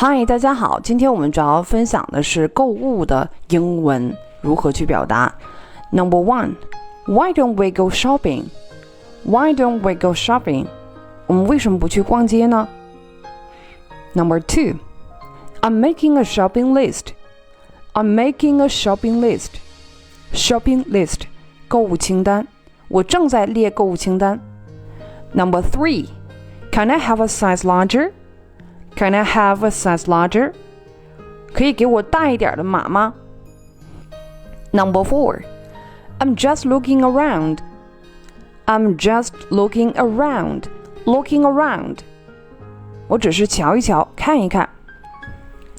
嗨，大家好，今天我们主要分享的是购物的英文如何去表达。Number one, why don't we go shopping? Why don't we go shopping? 我们为什么不去逛街呢？ Number two, I'm making a shopping list. I'm making a shopping list. Shopping list, 购物清单。我正在列购物清单。Number three, can I have a size larger?Can I have a size larger? 可以给我大一点的码吗？ Number four, I'm just looking around. I'm just looking around. Looking around. 我只是瞧一瞧，看一看。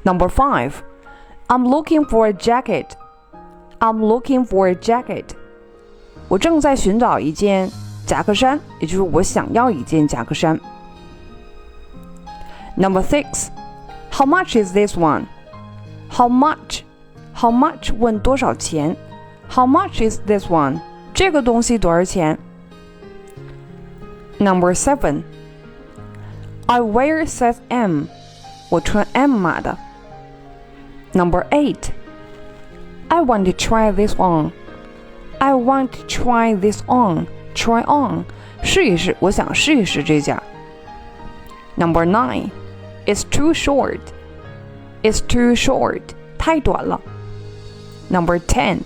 Number five, I'm looking for a jacket. I'm looking for a jacket. 我正在寻找一件夹克衫，也就是我想要一件夹克衫。Number six, how much is this one? How much? How much 问多少钱 How much is this one? 这个东西多少钱 Number seven, I wear size M. 我穿 M 码的。Number eight, I want to try this on. I want to try this on. Try on. 试一试，我想试一试这件。Number nine, It's too short. It's too short. 太短了。Number 10.